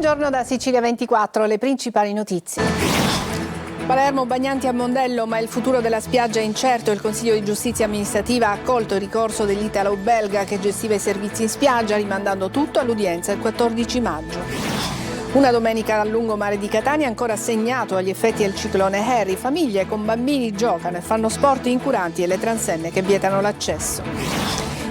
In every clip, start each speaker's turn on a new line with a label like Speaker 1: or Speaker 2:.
Speaker 1: Buongiorno da Sicilia 24, le principali notizie. Palermo, bagnanti a Mondello, ma il futuro della spiaggia è incerto. Il Consiglio di Giustizia Amministrativa ha accolto il ricorso dell'italo-belga che gestiva i servizi in spiaggia, rimandando tutto all'udienza il 14 maggio. Una domenica al lungomare di Catania ancora segnato agli effetti del ciclone Harry. Famiglie con bambini giocano e fanno sport incuranti e le transenne che vietano l'accesso.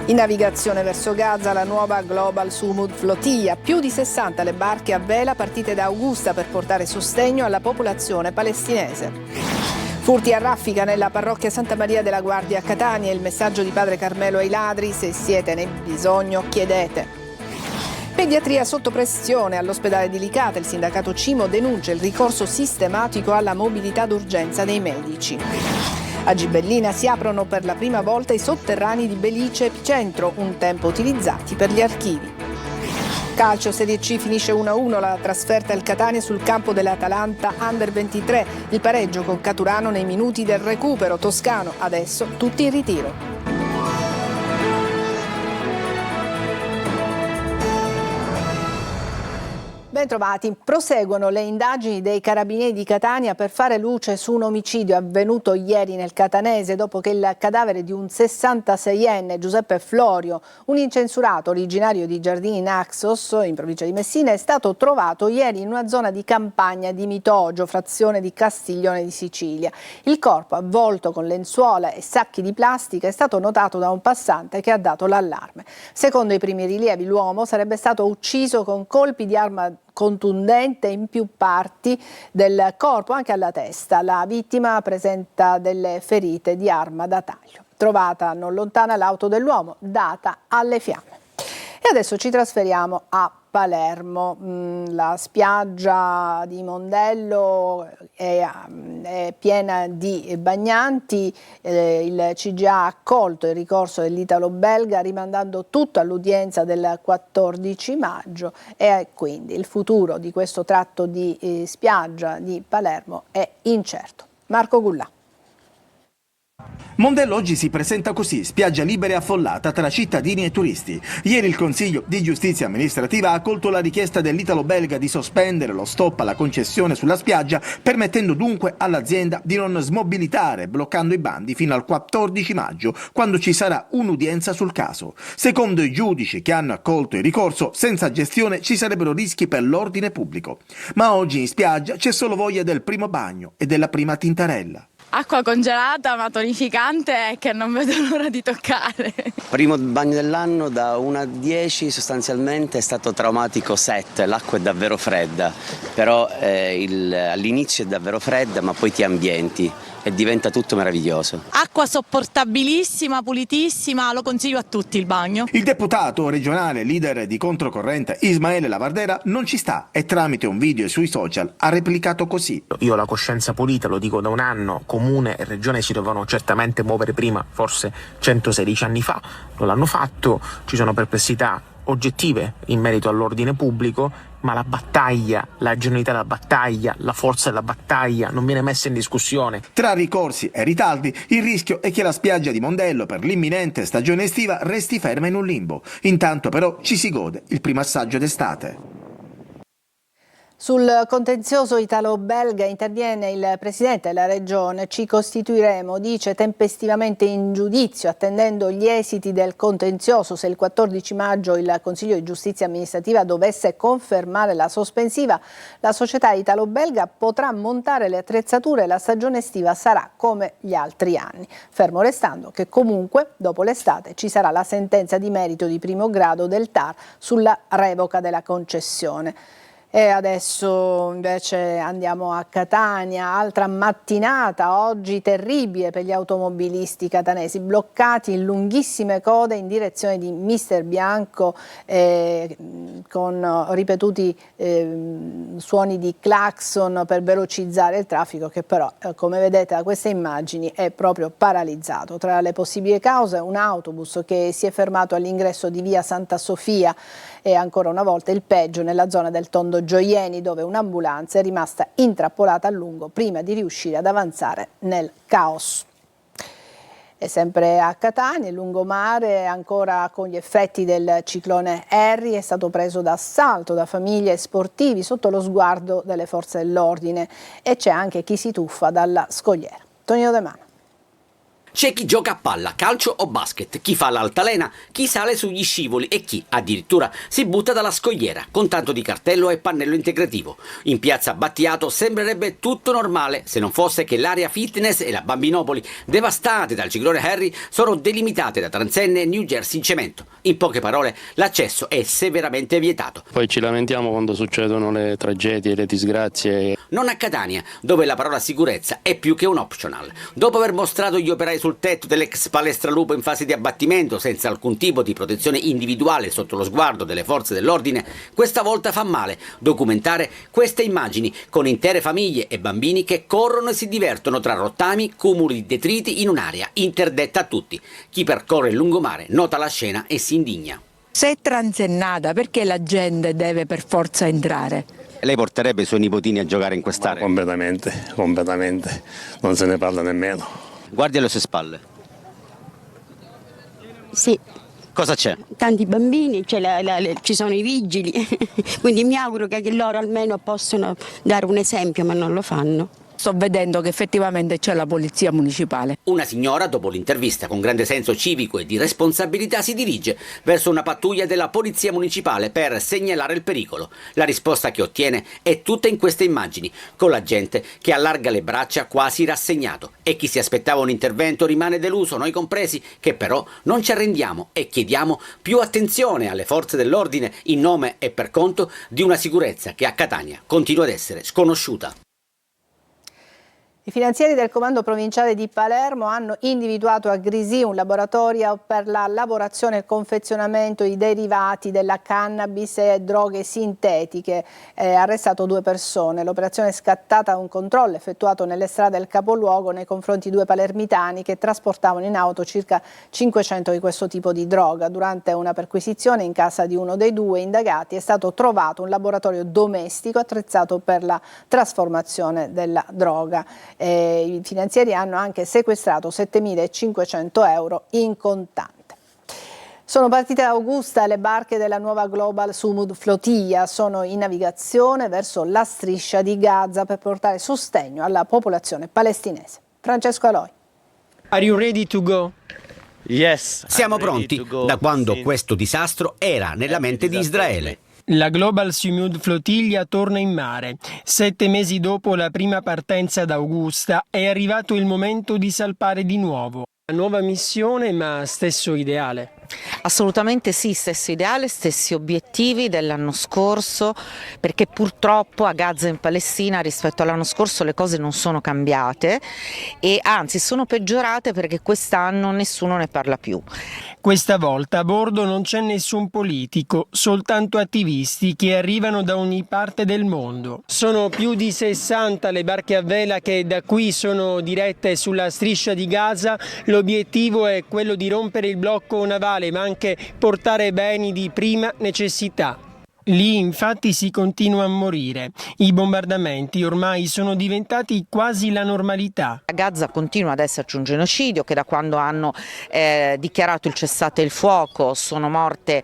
Speaker 1: In navigazione verso Gaza la nuova Global Sumud Flotilla, più di 60 le barche a vela partite da Augusta per portare sostegno alla popolazione palestinese. Furti a raffica nella parrocchia Santa Maria della Guardia a Catania, il messaggio di padre Carmelo ai ladri: se siete nel bisogno chiedete. Pediatria sotto pressione all'ospedale di Licata, il sindacato Cimo denuncia il ricorso sistematico alla mobilità d'urgenza dei medici. A Gibellina si aprono per la prima volta i sotterranei di Belice Epicentro, un tempo utilizzati per gli archivi. Calcio Serie C finisce 1-1 la trasferta del Catania sul campo dell'Atalanta Under 23, il pareggio con Caturano nei minuti del recupero toscano, adesso tutti in ritiro. Bentrovati. Proseguono le indagini dei carabinieri di Catania per fare luce su un omicidio avvenuto ieri nel Catanese dopo che il cadavere di un 66enne, Giuseppe Florio, un incensurato originario di Giardini Naxos, in provincia di Messina, è stato trovato ieri in una zona di campagna di Mitogio, frazione di Castiglione di Sicilia. Il corpo, avvolto con lenzuola e sacchi di plastica, è stato notato da un passante che ha dato l'allarme. Secondo i primi rilievi, l'uomo sarebbe stato ucciso con colpi di arma contundente in più parti del corpo, anche alla testa. La vittima presenta delle ferite di arma da taglio. Trovata non lontana l'auto dell'uomo, data alle fiamme. E adesso ci trasferiamo a Palermo. La spiaggia di Mondello è piena di bagnanti. Il CGA ha accolto il ricorso dell'italo-belga rimandando tutto all'udienza del 14 maggio e quindi il futuro di questo tratto di spiaggia di Palermo è incerto. Marco Gullà.
Speaker 2: Mondello oggi si presenta così, spiaggia libera e affollata tra cittadini e turisti. Ieri il Consiglio di Giustizia Amministrativa ha accolto la richiesta dell'italo-belga di sospendere lo stop alla concessione sulla spiaggia, permettendo dunque all'azienda di non smobilitare, bloccando i bandi fino al 14 maggio, quando ci sarà un'udienza sul caso. Secondo i giudici che hanno accolto il ricorso, senza gestione ci sarebbero rischi per l'ordine pubblico. Ma oggi in spiaggia c'è solo voglia del primo bagno e della prima tintarella.
Speaker 3: Acqua congelata ma tonificante che non vedo l'ora di toccare.
Speaker 4: Primo bagno dell'anno da 1 a 10 sostanzialmente è stato traumatico 7, l'acqua è davvero fredda, però all'inizio è davvero fredda ma poi ti ambienti e diventa tutto meraviglioso.
Speaker 3: Acqua sopportabilissima, pulitissima, lo consiglio a tutti il bagno.
Speaker 2: Il deputato regionale leader di controcorrente Ismaele Lavardera non ci sta e tramite un video sui social ha replicato così.
Speaker 5: Io ho la coscienza pulita, lo dico da un anno, comune e regione si dovevano certamente muovere prima, forse 116 anni fa, non l'hanno fatto, ci sono perplessità oggettive in merito all'ordine pubblico, ma la battaglia, la genuinità della battaglia, la forza della battaglia non viene messa in discussione.
Speaker 2: Tra ricorsi e ritardi, il rischio è che la spiaggia di Mondello per l'imminente stagione estiva resti ferma in un limbo. Intanto però ci si gode il primo assaggio d'estate.
Speaker 1: Sul contenzioso italo-belga interviene il Presidente della Regione. Ci costituiremo, dice, tempestivamente in giudizio, attendendo gli esiti del contenzioso. Se il 14 maggio il Consiglio di Giustizia Amministrativa dovesse confermare la sospensiva, la società italo-belga potrà montare le attrezzature e la stagione estiva sarà come gli altri anni. Fermo restando che comunque, dopo l'estate, ci sarà la sentenza di merito di primo grado del TAR sulla revoca della concessione. E adesso invece andiamo a Catania, altra mattinata oggi terribile per gli automobilisti catanesi, bloccati in lunghissime code in direzione di Mister Bianco con ripetuti suoni di clacson per velocizzare il traffico che però come vedete da queste immagini è proprio paralizzato. Tra le possibili cause un autobus che si è fermato all'ingresso di via Santa Sofia e ancora una volta il peggio nella zona del Tondo Gioieni dove un'ambulanza è rimasta intrappolata a lungo prima di riuscire ad avanzare nel caos. E sempre a Catania, il lungomare, ancora con gli effetti del ciclone Harry, è stato preso d'assalto da famiglie e sportivi sotto lo sguardo delle forze dell'ordine, e c'è anche chi si tuffa dalla scogliera. Tonino De Mano.
Speaker 6: C'è chi gioca a palla, calcio o basket, chi fa l'altalena, chi sale sugli scivoli e chi, addirittura, si butta dalla scogliera con tanto di cartello e pannello integrativo. In piazza Battiato sembrerebbe tutto normale se non fosse che l'area fitness e la Bambinopoli, devastate dal ciclone Harry, sono delimitate da transenne e New Jersey in cemento. In poche parole, l'accesso è severamente vietato.
Speaker 7: Poi ci lamentiamo quando succedono le tragedie, le disgrazie.
Speaker 6: Non a Catania, dove la parola sicurezza è più che un optional. Dopo aver mostrato gli operai sul tetto dell'ex palestra Lupo in fase di abbattimento senza alcun tipo di protezione individuale sotto lo sguardo delle forze dell'ordine, questa volta fa male documentare queste immagini con intere famiglie e bambini che corrono e si divertono tra rottami, cumuli di detriti in un'area interdetta a tutti. Chi percorre il lungomare nota la scena e si indigna.
Speaker 8: Se è transennata, perché la gente deve per forza entrare?
Speaker 4: Lei porterebbe i suoi nipotini a giocare in quest'area?
Speaker 7: Completamente, non se ne parla nemmeno.
Speaker 4: Guardi alle sue spalle.
Speaker 9: Sì.
Speaker 4: Cosa c'è?
Speaker 9: Tanti bambini, ci sono i vigili, quindi mi auguro che loro almeno possano dare un esempio, ma non lo fanno.
Speaker 8: Sto vedendo che effettivamente c'è la polizia municipale.
Speaker 6: Una signora, dopo l'intervista, con grande senso civico e di responsabilità, si dirige verso una pattuglia della polizia municipale per segnalare il pericolo. La risposta che ottiene è tutta in queste immagini, con la gente che allarga le braccia quasi rassegnato. E chi si aspettava un intervento rimane deluso, noi compresi, che però non ci arrendiamo e chiediamo più attenzione alle forze dell'ordine in nome e per conto di una sicurezza che a Catania continua ad essere sconosciuta.
Speaker 1: I finanzieri del Comando Provinciale di Palermo hanno individuato a Grisì un laboratorio per la lavorazione e il confezionamento di derivati della cannabis e droghe sintetiche. Arrestato 2 persone. L'operazione è scattata da un controllo effettuato nelle strade del capoluogo nei confronti di 2 palermitani che trasportavano in auto circa 500 di questo tipo di droga. Durante una perquisizione in casa di uno dei 2 indagati è stato trovato un laboratorio domestico attrezzato per la trasformazione della droga. I finanzieri hanno anche sequestrato 7.500 euro in contante. Sono partite da Augusta le barche della nuova Global Sumud Flotilla, sono in navigazione verso la striscia di Gaza per portare sostegno alla popolazione palestinese. Francesco Aloi.
Speaker 10: Are you ready to go?
Speaker 7: Yes.
Speaker 6: Siamo pronti da quando questo disastro era nella mente di Israele.
Speaker 10: La Global Sumud Flotilla torna in mare. 7 mesi dopo la prima partenza da Augusta è arrivato il momento di salpare di nuovo. Nuova missione, ma stesso ideale.
Speaker 11: Assolutamente sì, stesso ideale, stessi obiettivi dell'anno scorso, perché purtroppo a Gaza e in Palestina rispetto all'anno scorso le cose non sono cambiate e anzi sono peggiorate perché quest'anno nessuno ne parla più.
Speaker 10: Questa volta a bordo non c'è nessun politico, soltanto attivisti che arrivano da ogni parte del mondo. Sono più di 60 le barche a vela che da qui sono dirette sulla striscia di Gaza. L'obiettivo è quello di rompere il blocco navale, ma anche portare beni di prima necessità. Lì infatti si continua a morire. I bombardamenti ormai sono diventati quasi la normalità.
Speaker 11: A Gaza continua ad esserci un genocidio che da quando hanno dichiarato il cessate il fuoco sono morte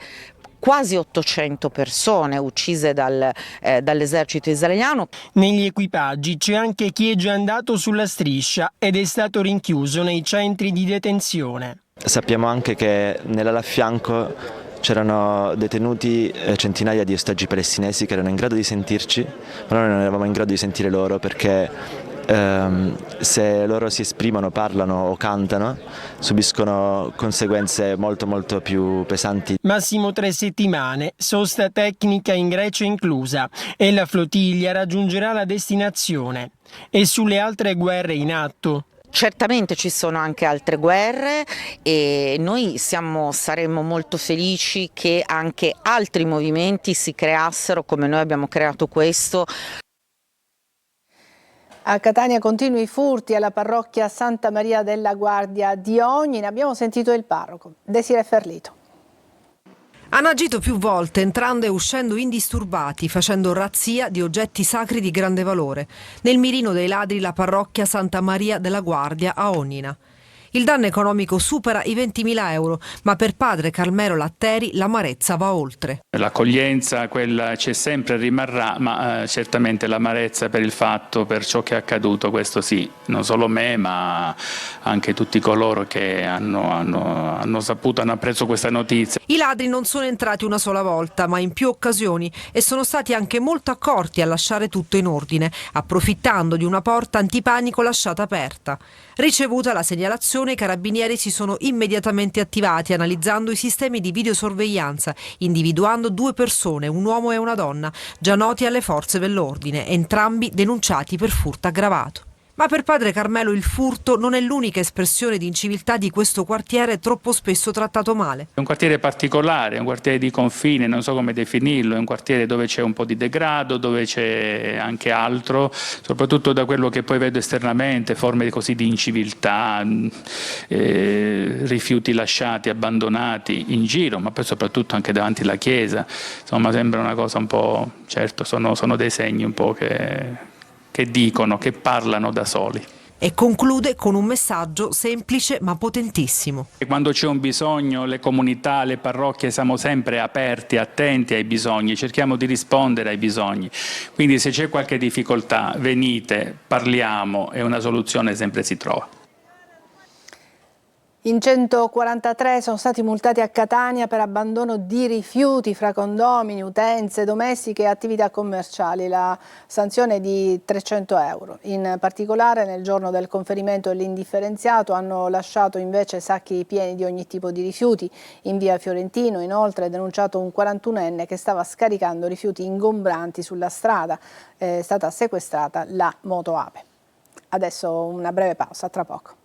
Speaker 11: quasi 800 persone uccise dall'esercito israeliano.
Speaker 10: Negli equipaggi c'è anche chi è già andato sulla striscia ed è stato rinchiuso nei centri di detenzione.
Speaker 12: Sappiamo anche che nell'ala a fianco c'erano detenuti centinaia di ostaggi palestinesi che erano in grado di sentirci, ma noi non eravamo in grado di sentire loro perché se loro si esprimono, parlano o cantano, subiscono conseguenze molto più pesanti.
Speaker 10: Massimo 3 settimane, sosta tecnica in Grecia inclusa, e la flottiglia raggiungerà la destinazione. E sulle altre guerre in atto?
Speaker 11: Certamente ci sono anche altre guerre e noi saremmo molto felici che anche altri movimenti si creassero come noi abbiamo creato questo.
Speaker 1: A Catania continui i furti alla parrocchia Santa Maria della Guardia di Ognina. Abbiamo sentito il parroco, Desiree Ferlito.
Speaker 13: Hanno agito più volte, entrando e uscendo indisturbati, facendo razzia di oggetti sacri di grande valore. Nel mirino dei ladri la parrocchia Santa Maria della Guardia a Ognina. Il danno economico supera i 20.000 euro, ma per padre Carmelo Latteri l'amarezza va oltre.
Speaker 14: L'accoglienza, quella c'è sempre, rimarrà, ma certamente l'amarezza per il fatto, per ciò che è accaduto, questo sì, non solo me, ma anche tutti coloro che hanno appreso questa notizia.
Speaker 13: I ladri non sono entrati una sola volta, ma in più occasioni, e sono stati anche molto accorti a lasciare tutto in ordine, approfittando di una porta antipanico lasciata aperta. Ricevuta la segnalazione, i carabinieri si sono immediatamente attivati analizzando i sistemi di videosorveglianza, individuando 2 persone, un uomo e una donna, già noti alle forze dell'ordine, entrambi denunciati per furto aggravato. Ma per padre Carmelo il furto non è l'unica espressione di inciviltà di questo quartiere troppo spesso trattato male.
Speaker 14: È un quartiere particolare, è un quartiere di confine, non so come definirlo, è un quartiere dove c'è un po' di degrado, dove c'è anche altro, soprattutto da quello che poi vedo esternamente, forme così di inciviltà, rifiuti lasciati, abbandonati in giro, ma poi soprattutto anche davanti alla chiesa. Insomma, sembra una cosa un po', certo, sono dei segni un po' che dicono, che parlano da soli.
Speaker 13: E conclude con un messaggio semplice ma potentissimo.
Speaker 14: Quando c'è un bisogno, le comunità, le parrocchie siamo sempre aperti, attenti ai bisogni, cerchiamo di rispondere ai bisogni. Quindi se c'è qualche difficoltà, venite, parliamo e una soluzione sempre si trova.
Speaker 1: In 143 sono stati multati a Catania per abbandono di rifiuti fra condomini, utenze domestiche e attività commerciali. La sanzione è di 300 euro. In particolare nel giorno del conferimento dell'indifferenziato hanno lasciato invece sacchi pieni di ogni tipo di rifiuti. In via Fiorentino inoltre è denunciato un 41enne che stava scaricando rifiuti ingombranti sulla strada. È stata sequestrata la moto Ape. Adesso una breve pausa, tra poco.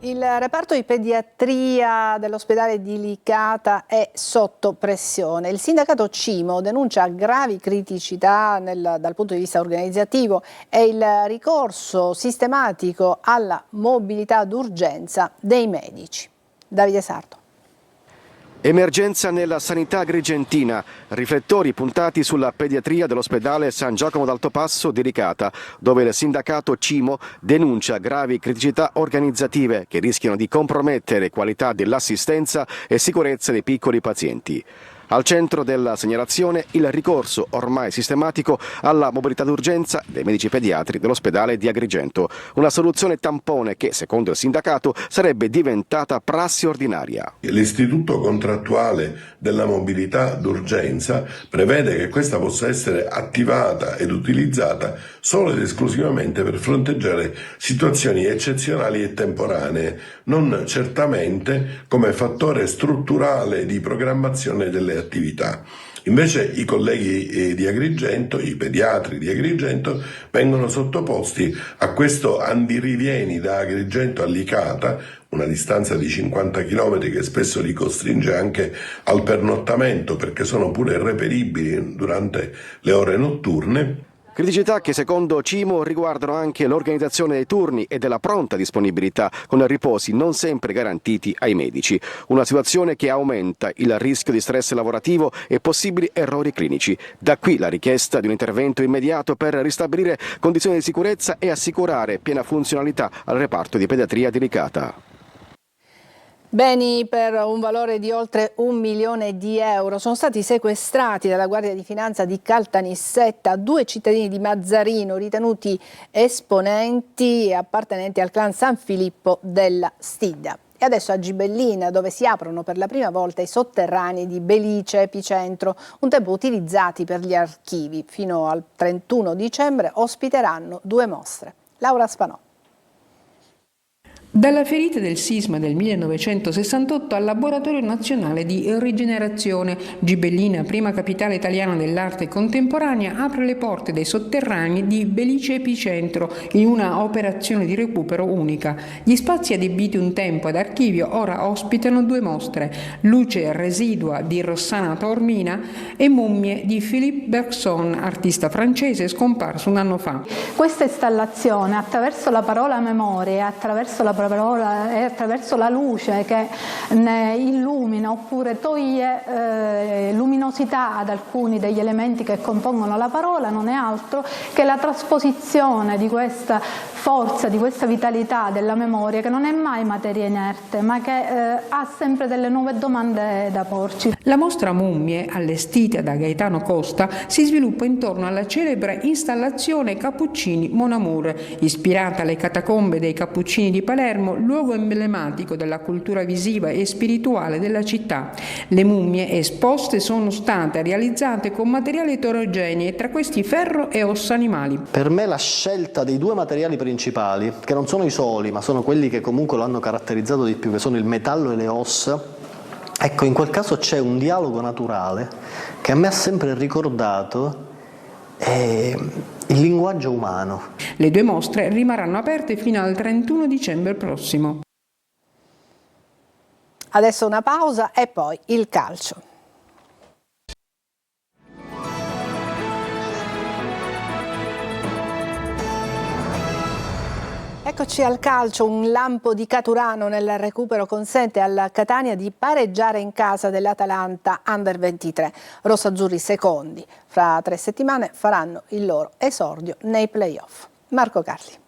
Speaker 1: Il reparto di pediatria dell'ospedale di Licata è sotto pressione. Il sindacato CIMO denuncia gravi criticità dal punto di vista organizzativo e il ricorso sistematico alla mobilità d'urgenza dei medici. Davide Sarto.
Speaker 15: Emergenza nella sanità agrigentina, riflettori puntati sulla pediatria dell'ospedale San Giacomo d'Altopasso di Licata, dove il sindacato CIMO denuncia gravi criticità organizzative che rischiano di compromettere qualità dell'assistenza e sicurezza dei piccoli pazienti. Al centro della segnalazione il ricorso ormai sistematico alla mobilità d'urgenza dei medici pediatri dell'ospedale di Agrigento, una soluzione tampone che, secondo il sindacato, sarebbe diventata prassi ordinaria.
Speaker 16: L'istituto contrattuale della mobilità d'urgenza prevede che questa possa essere attivata ed utilizzata solo ed esclusivamente per fronteggiare situazioni eccezionali e temporanee, non certamente come fattore strutturale di programmazione delle attività. Invece i colleghi di Agrigento, i pediatri di Agrigento, vengono sottoposti a questo andirivieni da Agrigento a Licata, una distanza di 50 km che spesso li costringe anche al pernottamento perché sono pure reperibili durante le ore notturne.
Speaker 15: Criticità che secondo CIMO riguardano anche l'organizzazione dei turni e della pronta disponibilità, con riposi non sempre garantiti ai medici. Una situazione che aumenta il rischio di stress lavorativo e possibili errori clinici. Da qui la richiesta di un intervento immediato per ristabilire condizioni di sicurezza e assicurare piena funzionalità al reparto di pediatria di Licata.
Speaker 1: Beni per un valore di oltre 1 milione di euro sono stati sequestrati dalla Guardia di Finanza di Caltanissetta 2 cittadini di Mazzarino ritenuti esponenti e appartenenti al clan San Filippo della Stidda. E adesso a Gibellina, dove si aprono per la prima volta i sotterranei di Belice Epicentro, un tempo utilizzati per gli archivi. Fino al 31 dicembre ospiteranno 2 mostre. Laura Spanò.
Speaker 17: Dalla ferita del sisma del 1968 al Laboratorio Nazionale di Rigenerazione, Gibellina, prima capitale italiana dell'arte contemporanea, apre le porte dei sotterranei di Belice Epicentro in una operazione di recupero unica. Gli spazi adibiti un tempo ad archivio ora ospitano 2 mostre: Luce residua di Rossana Taormina e Mummie di Philippe Bergson, artista francese scomparso un anno fa.
Speaker 18: Questa installazione, attraverso la parola memoria e attraverso la parola la parola è attraverso la luce che ne illumina oppure toglie luminosità ad alcuni degli elementi che compongono la parola, non è altro che la trasposizione di questa forza, di questa vitalità della memoria, che non è mai materia inerte, ma che ha sempre delle nuove domande da porci.
Speaker 17: La mostra Mummie, allestita da Gaetano Costa, si sviluppa intorno alla celebre installazione Cappuccini Mon Amour, ispirata alle catacombe dei Cappuccini di Palermo, luogo emblematico della cultura visiva e spirituale della città. Le mummie esposte sono state realizzate con materiali eterogenei, tra questi ferro e ossa animali.
Speaker 19: Per me la scelta dei due materiali principali, che non sono i soli, ma sono quelli che comunque lo hanno caratterizzato di più, che sono il metallo e le ossa, ecco, in quel caso c'è un dialogo naturale che a me ha sempre ricordato il linguaggio umano.
Speaker 17: Le due mostre rimarranno aperte fino al 31 dicembre prossimo.
Speaker 1: Adesso una pausa e poi il calcio. Eccoci al calcio, un lampo di Caturano nel recupero consente al Catania di pareggiare in casa dell'Atalanta Under 23. Rossazzurri secondi, fra 3 settimane faranno il loro esordio nei play-off. Marco Carli.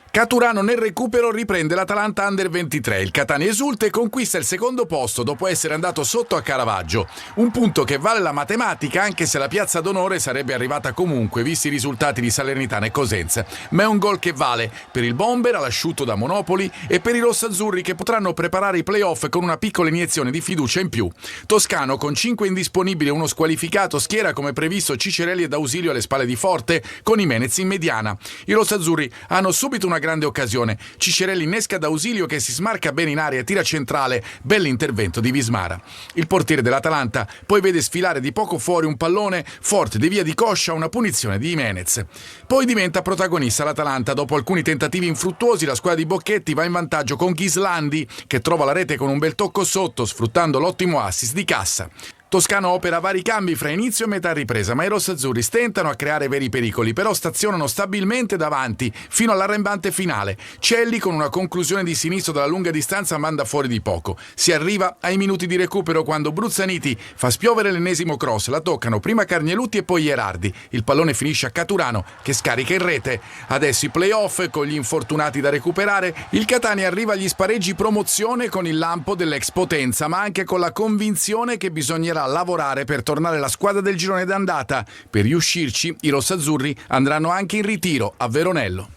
Speaker 20: Caturano nel recupero riprende l'Atalanta Under 23. Il Catania esulta e conquista il secondo posto dopo essere andato sotto a Caravaggio. Un punto che vale la matematica anche se la piazza d'onore sarebbe arrivata comunque visti i risultati di Salernitana e Cosenza. Ma è un gol che vale per il bomber all'asciutto da Monopoli e per i rossazzurri che potranno preparare i playoff con una piccola iniezione di fiducia in più. Toscano con 5 indisponibili e uno squalificato schiera come previsto Cicerelli ed Ausilio alle spalle di Forte con Jimenez in mediana. I rossazzurri hanno subito una grande occasione. Cicerelli innesca da Ausilio che si smarca bene in aria e tira centrale. Bell'intervento di Vismara. Il portiere dell'Atalanta poi vede sfilare di poco fuori un pallone, Forte devia di coscia una punizione di Jimenez. Poi diventa protagonista l'Atalanta. Dopo alcuni tentativi infruttuosi la squadra di Bocchetti va in vantaggio con Ghislandi che trova la rete con un bel tocco sotto sfruttando l'ottimo assist di Cassa. Toscano opera vari cambi fra inizio e metà ripresa, ma i rossazzurri stentano a creare veri pericoli, però stazionano stabilmente davanti fino all'arrembante finale. Celli con una conclusione di sinistro dalla lunga distanza manda fuori di poco. Si arriva ai minuti di recupero quando Bruzzaniti fa spiovere l'ennesimo cross, la toccano prima Carnielutti e poi Ierardi. Il pallone finisce a Caturano che scarica in rete. Adesso i play-off con gli infortunati da recuperare. Il Catania arriva agli spareggi promozione con il lampo dell'ex Potenza, ma anche con la convinzione che bisognerà lavorare per tornare la squadra del girone d'andata. Per riuscirci, i rossazzurri andranno anche in ritiro a Veronello.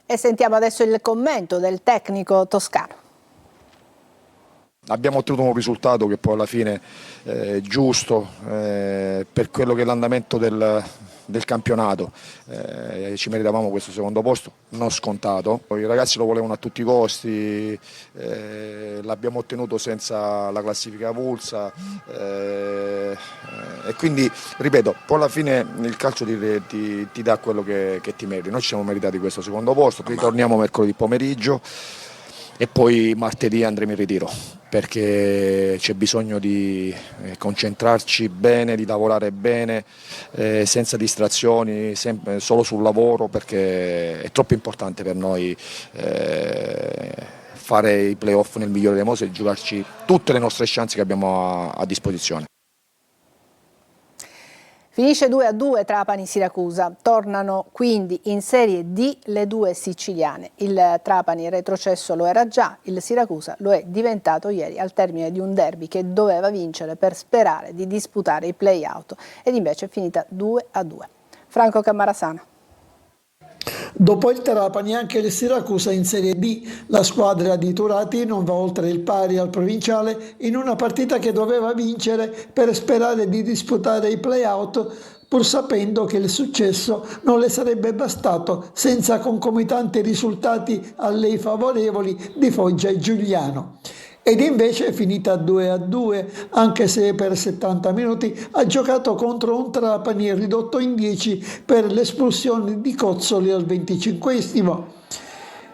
Speaker 1: E sentiamo adesso il commento del tecnico toscano.
Speaker 21: Abbiamo ottenuto un risultato che poi alla fine è giusto per quello che è l'andamento del campionato. Ci meritavamo questo secondo posto, non scontato. I ragazzi lo volevano a tutti i costi, l'abbiamo ottenuto senza la classifica avulsa e quindi, ripeto, poi alla fine il calcio ti dà quello che ti meriti. Noi ci siamo meritati questo secondo posto, ritorniamo mercoledì pomeriggio e poi martedì andremo in ritiro perché c'è bisogno di concentrarci bene, di lavorare bene, senza distrazioni, sempre solo sul lavoro, perché è troppo importante per noi fare i playoff nel migliore dei modi e giocarci tutte le nostre chance che abbiamo a disposizione.
Speaker 1: Finisce 2-2 Trapani-Siracusa, tornano quindi in Serie D le due siciliane. Il Trapani retrocesso lo era già, il Siracusa lo è diventato ieri al termine di un derby che doveva vincere per sperare di disputare i play-out ed invece è finita 2-2. Franco Cammarasana.
Speaker 22: Dopo il Trapani anche il Siracusa in Serie B, la squadra di Turati non va oltre il pari al provinciale in una partita che doveva vincere per sperare di disputare i play-out, pur sapendo che il successo non le sarebbe bastato senza concomitanti risultati a lei favorevoli di Foggia e Giuliano. Ed invece è finita 2-2, anche se per 70 minuti ha giocato contro un Trapani ridotto in 10 per l'espulsione di Cozzoli al 25esimo.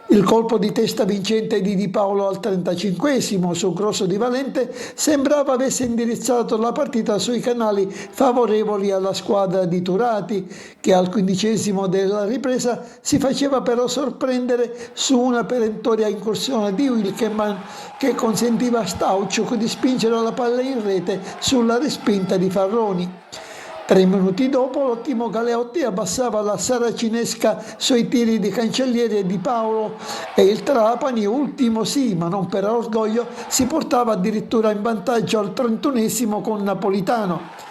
Speaker 22: Il colpo di testa vincente di Di Paolo al 35esimo su cross di Valente sembrava avesse indirizzato la partita sui canali favorevoli alla squadra di Turati, che al 15esimo della ripresa si faceva però sorprendere su una perentoria incursione di Wilkeman che consentiva a Stauciuk di spingere la palla in rete sulla respinta di Farroni. 3 minuti dopo l'ottimo Galeotti abbassava la saracinesca sui tiri di Cancellieri e Di Paolo e il Trapani, ultimo sì ma non per orgoglio, si portava addirittura in vantaggio al 31esimo con Napolitano.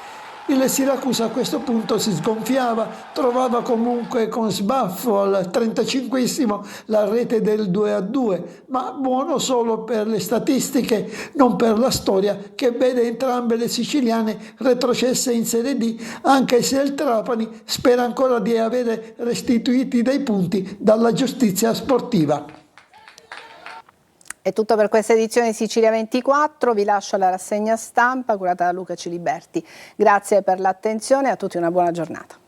Speaker 22: Il Siracusa a questo punto si sgonfiava, trovava comunque con sbaffo al 35esimo la rete del 2-2, ma buono solo per le statistiche, non per la storia che vede entrambe le siciliane retrocesse in Serie D, anche se il Trapani spera ancora di avere restituiti dei punti dalla giustizia sportiva.
Speaker 1: È tutto per questa edizione di Sicilia 24, vi lascio la rassegna stampa curata da Luca Ciliberti. Grazie per l'attenzione e a tutti una buona giornata.